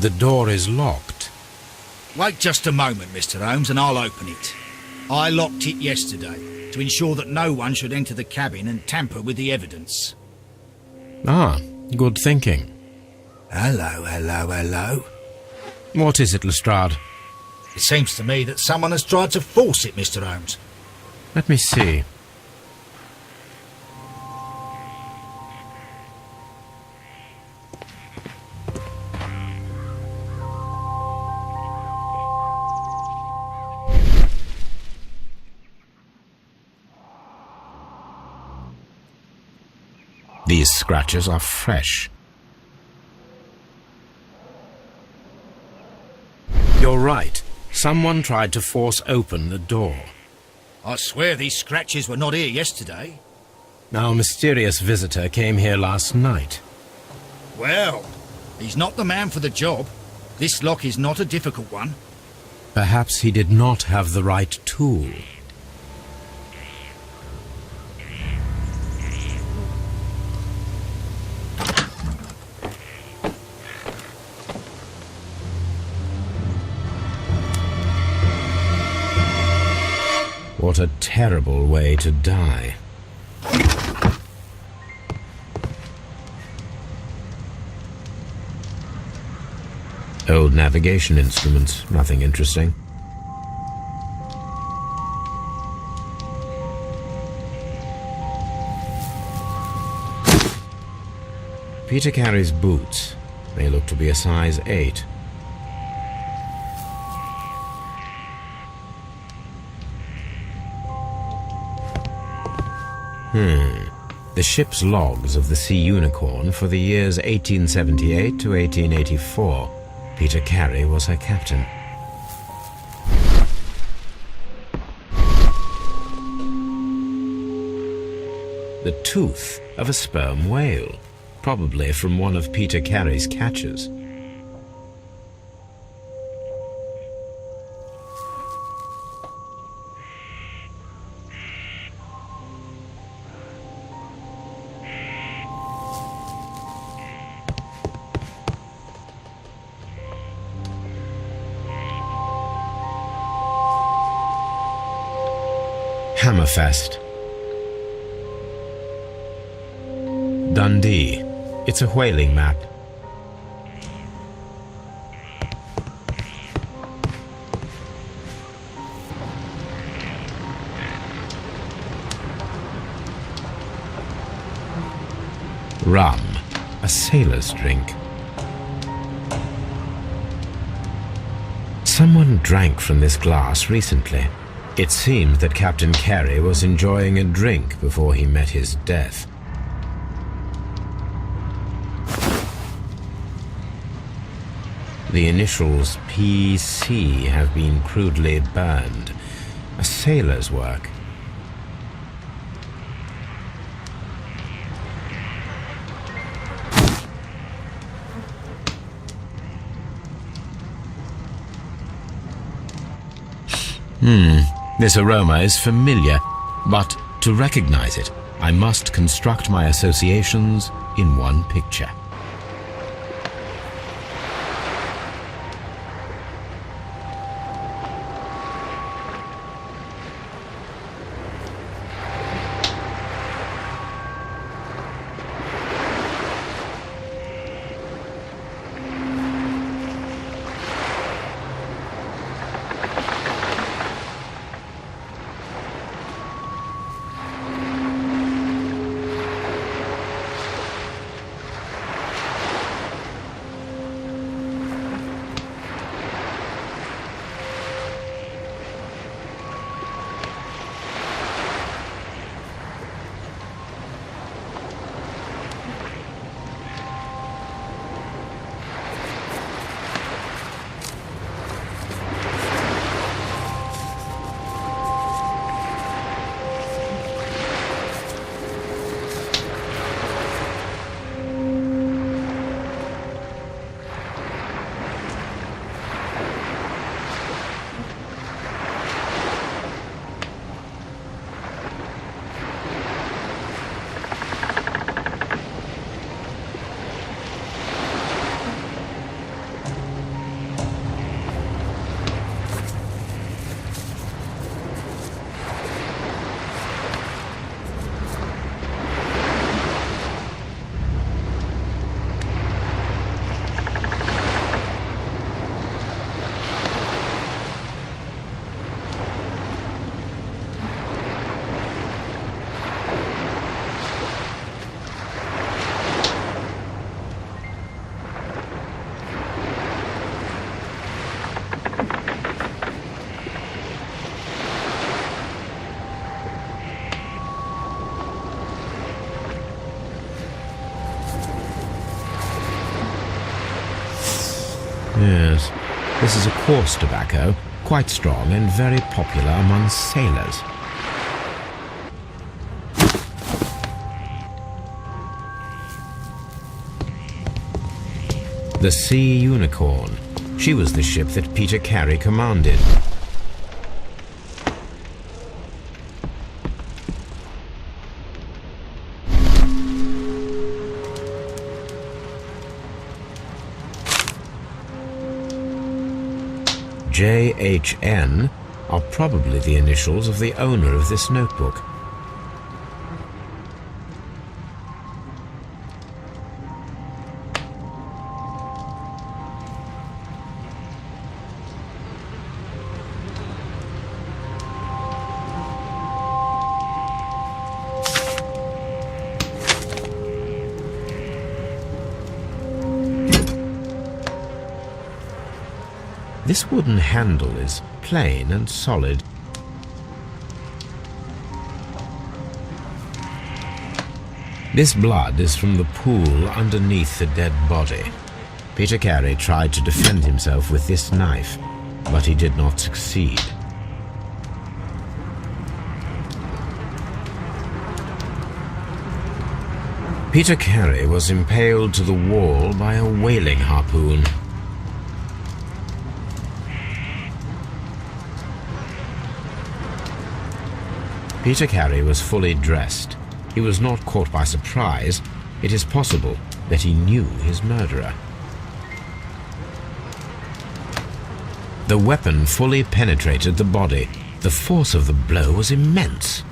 The door is locked. Wait just a moment, Mr. Holmes, and I'll open it. I locked it yesterday to ensure that no one should enter the cabin and tamper with the evidence. Ah, good thinking. Hello, hello, hello. What is it, Lestrade? It seems to me that someone has tried to force it, Mr. Holmes. Let me see. These scratches are fresh. You're right. Someone tried to force open the door. I swear these scratches were not here yesterday. Our mysterious visitor came here last night. Well, he's not the man for the job. This lock is not a difficult one. Perhaps he did not have the right tool. What a terrible way to die. Old navigation instruments, nothing interesting. Peter Carey's boots. They look to be a size 8. The ship's logs of the Sea Unicorn for the years 1878 to 1884. Peter Carey was her captain. The tooth of a sperm whale, probably from one of Peter Carey's catches. Hammerfest. Dundee. It's a whaling map. Rum. A sailor's drink. Someone drank from this glass recently. It seemed that Captain Carey was enjoying a drink before he met his death. The initials PC have been crudely burned. A sailor's work. This aroma is familiar, but to recognize it, I must construct my associations in one picture. Yes, this is a coarse tobacco, quite strong and very popular among sailors. The Sea Unicorn. She was the ship that Peter Carey commanded. JHN are probably the initials of the owner of this notebook. This wooden handle is plain and solid. This blood is from the pool underneath the dead body. Peter Carey tried to defend himself with this knife, but he did not succeed. Peter Carey was impaled to the wall by a whaling harpoon. Peter Carey was fully dressed. He was not caught by surprise. It is possible that he knew his murderer. The weapon fully penetrated the body. The force of the blow was immense.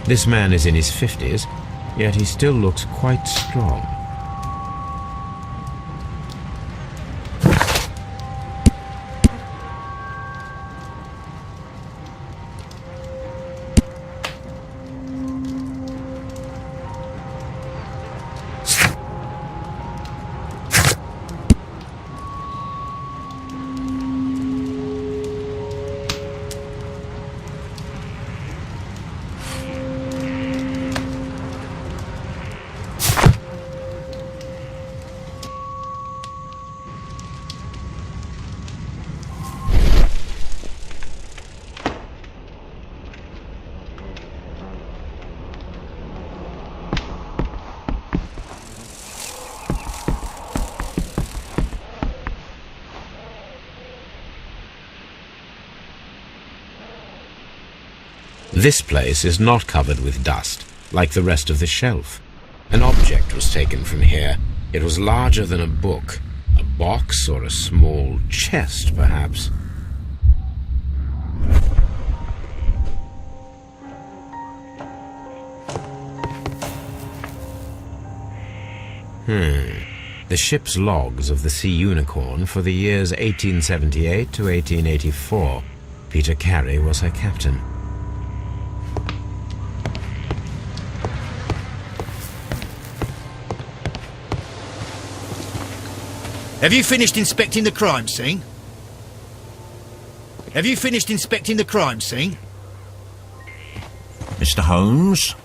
This man is in his 50s, yet he still looks quite strong. This place is not covered with dust, like the rest of the shelf. An object was taken from here. It was larger than a book, a box or a small chest, perhaps. The ship's logs of the Sea Unicorn for the years 1878 to 1884. Peter Carey was her captain. Have you finished inspecting the crime scene? Have you finished inspecting the crime scene? Mr. Holmes?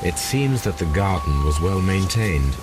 It seems that the garden was well maintained.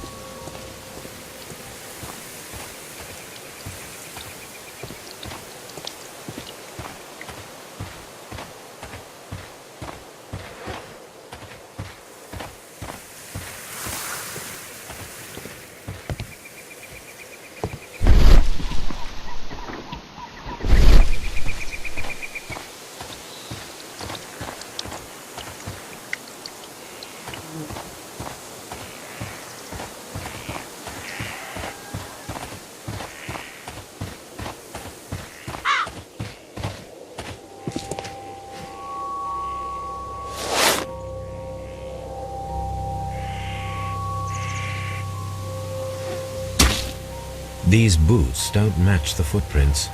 These boots don't match the footprints.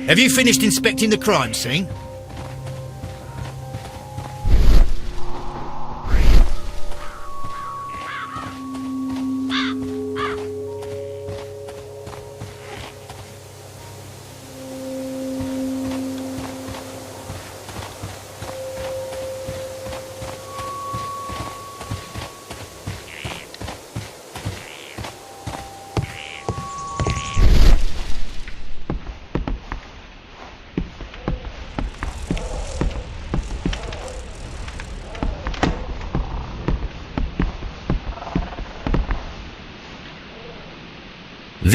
Have you finished inspecting the crime scene?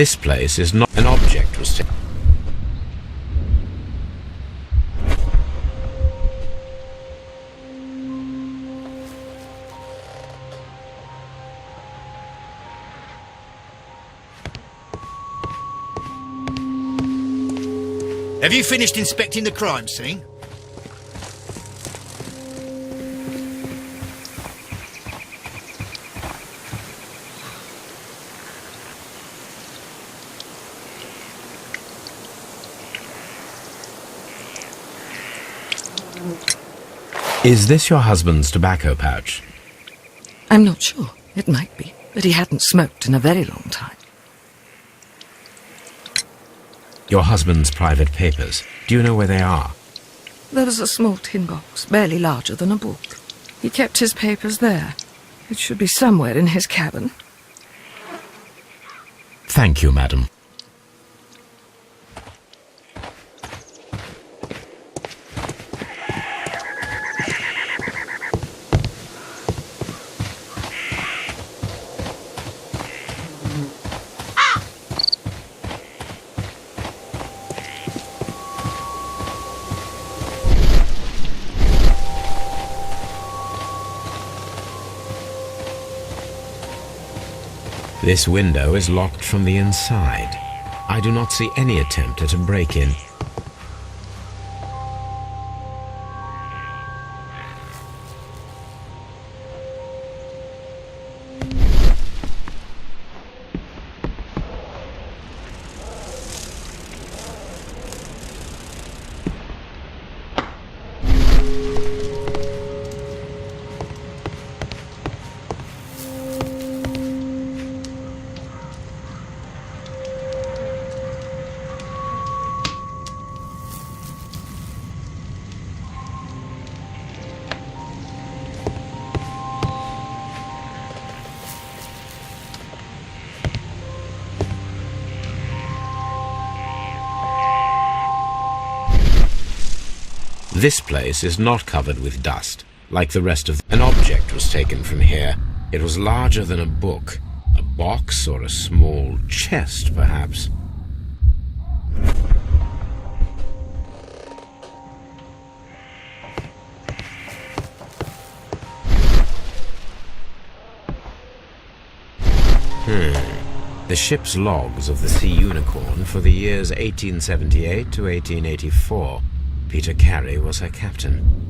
This place is not... An object was taken. Have you finished inspecting the crime scene? Is this your husband's tobacco pouch? I'm not sure. It might be, but he hadn't smoked in a very long time. Your husband's private papers. Do you know where they are? There was a small tin box, barely larger than a book. He kept his papers there. It should be somewhere in his cabin. Thank you, madam. This window is locked from the inside. I do not see any attempt at a break-in. This place is not covered with dust, like the rest of... An object was taken from here. It was larger than a book. A box or a small chest, perhaps. The ship's logs of the Sea Unicorn for the years 1878 to 1884. Peter Carey was her captain.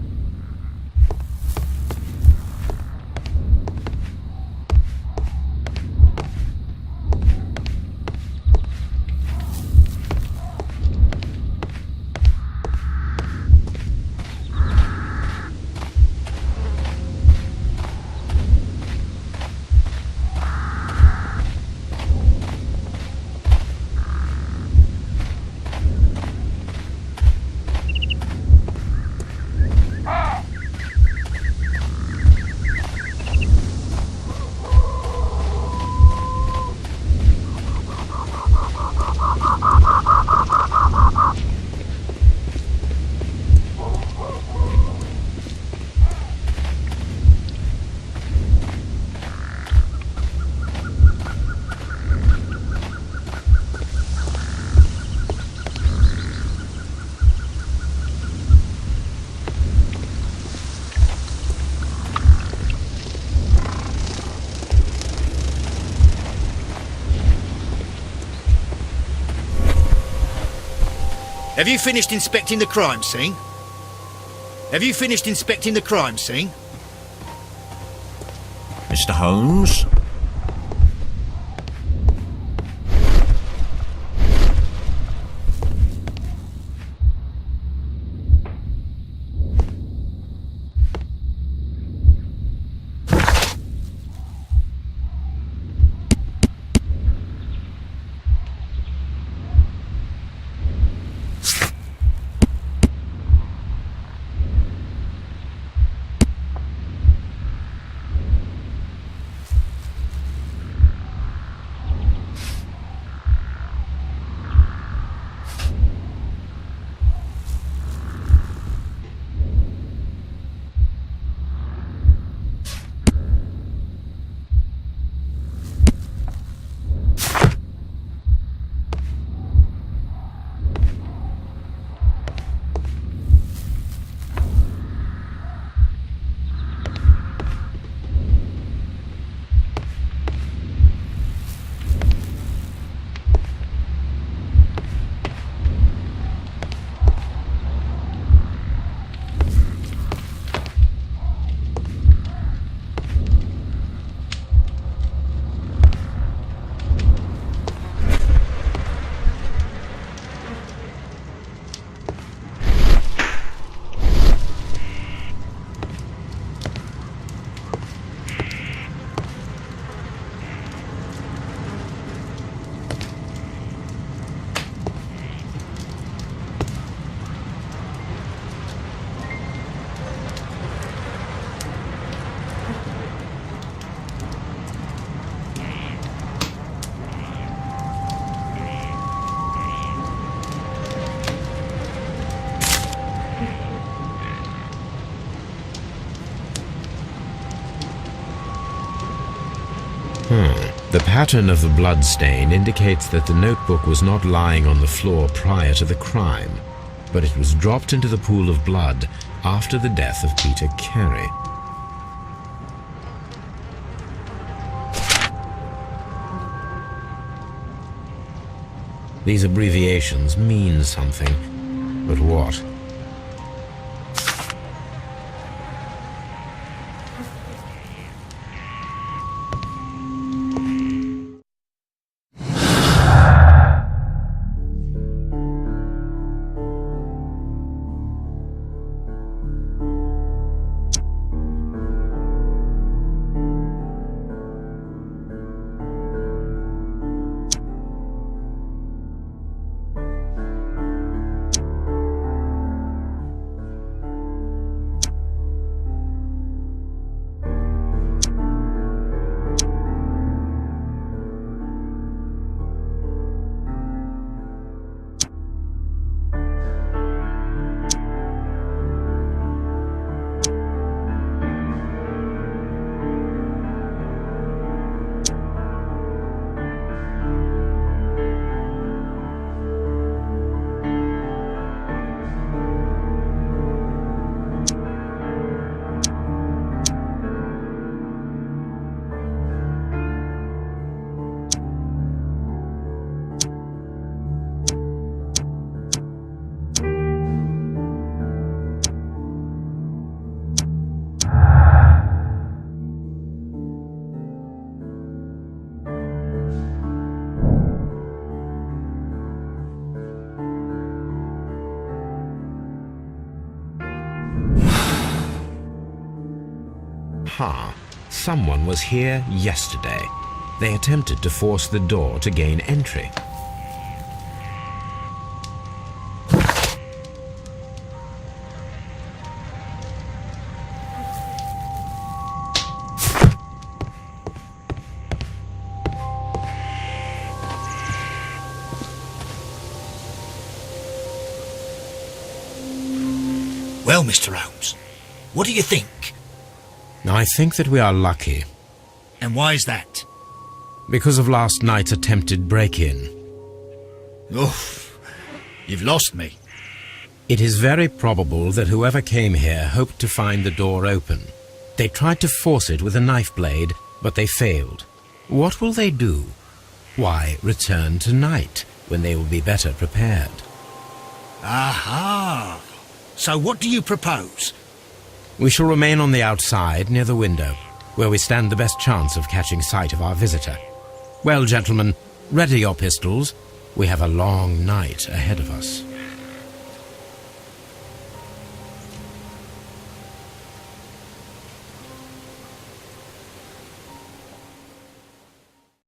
Have you finished inspecting the crime scene? Have you finished inspecting the crime scene? Mr. Holmes? The pattern of the blood stain indicates that the notebook was not lying on the floor prior to the crime, but it was dropped into the pool of blood after the death of Peter Carey. These abbreviations mean something, but what? Someone was here yesterday. They attempted to force the door to gain entry. Well, Mr. Holmes, what do you think? I think that we are lucky. And why is that? Because of last night's attempted break-in. Oof, you've lost me. It is very probable that whoever came here hoped to find the door open. They tried to force it with a knife blade, but they failed. What will they do? Why, return tonight, when they will be better prepared. Aha! So what do you propose? We shall remain on the outside, near the window, where we stand the best chance of catching sight of our visitor. Well, gentlemen, ready your pistols. We have a long night ahead of us.